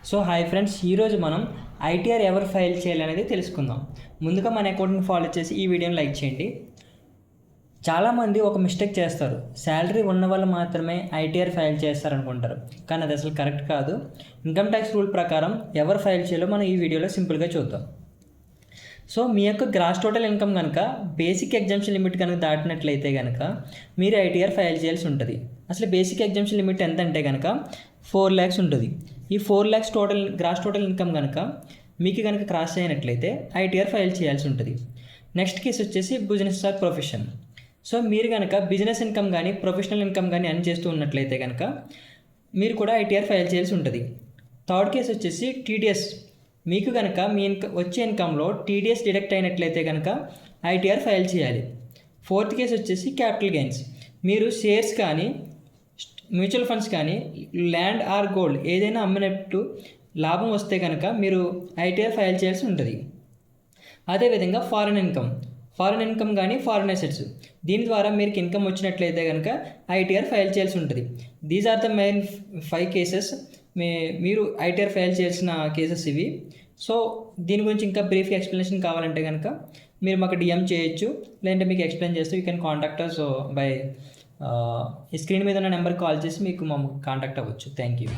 So hi friends, ఈరోజు మనం ITR ఎవరు ఫైల్ చేయాలనేది తెలుసుకుందాం. ముందుగా మన అకౌంట్ని ఫాలో చేసి ఈ వీడియోని లైక్ చేయండి. చాలామంది ఒక మిస్టేక్ చేస్తారు, శాలరీ ఉన్న వాళ్ళు మాత్రమే ఐటీఆర్ ఫైల్ చేస్తారనుకుంటారు. కానీ అది అసలు కరెక్ట్ కాదు. ఇన్కమ్ ట్యాక్స్ రూల్ ప్రకారం ఎవరు ఫైల్ చేయాలో మనం ఈ వీడియోలో సింపుల్గా చూద్దాం. సో మీ యొక్క గ్రాస్ టోటల్ ఇన్కమ్ కనుక బేసిక్ ఎగ్జామ్షన్ లిమిట్ కనుక దాటినట్లయితే కనుక మీరు ఐటీఆర్ ఫైల్ చేయాల్సి ఉంటుంది. అసలు బేసిక్ ఎగ్జామ్షన్ లిమిట్ ఎంత అంటే కనుక 4 lakhs ఉంటుంది. ఈ 4 lakhs గ్రాస్ టోటల్ ఇన్కమ్ కనుక మీకు కనుక క్రాస్ అయినట్లయితే ఐటీఆర్ ఫైల్ చేయాల్సి ఉంటుంది. నెక్స్ట్ కేసు వచ్చేసి బిజినెస్ ఆర్ ప్రొఫెషన్. సో మీరు కనుక బిజినెస్ ఇన్కమ్ కానీ ప్రొఫెషనల్ ఇన్కమ్ కానీ అన్ని చేస్తూ ఉన్నట్లయితే కనుక మీరు కూడా ఐటీఆర్ ఫైల్ చేయాల్సి ఉంటుంది. థర్డ్ కేసు వచ్చేసి టీడీఎస్. మీకు కనుక మీ వచ్చే ఇన్కంలో టీడీఎస్ డిడక్ట్ అయినట్లయితే కనుక ఐటీఆర్ ఫైల్ చేయాలి. ఫోర్త్ కేసు వచ్చేసి క్యాపిటల్ గెయిన్స్. మీరు షేర్స్ కానీ మ్యూచువల్ ఫండ్స్ కానీ ల్యాండ్ ఆర్ గోల్డ్ ఏదైనా అమ్మినట్టు లాభం వస్తే కనుక మీరు ఐటీఆర్ ఫైల్ చేయాల్సి ఉంటుంది. అదేవిధంగా ఫారిన్ ఇన్కమ్ కానీ ఫారిన్ అసెట్స్, దీని ద్వారా మీకు ఇన్కమ్ వచ్చినట్లయితే కనుక ఐటీఆర్ ఫైల్ చేయాల్సి ఉంటుంది. These are the main 5 cases మీరు ఐటీఆర్ ఫైల్ చేయాల్సిన కేసెస్ ఇవి. సో దీని గురించి ఇంకా బ్రీఫ్ ఎక్స్ప్లెనేషన్ కావాలంటే కనుక మీరు మాకు డిఎం చేయొచ్చు, లేదంటే మీకు ఎక్స్ప్లెయిన్ చేస్తే you can contact us by ఈ స్క్రీన్ మీద ఉన్న నెంబర్కి కాల్ చేసి మీకు మమ్మల్ని కాంటాక్ట్ అవ్వచ్చు. Thank you.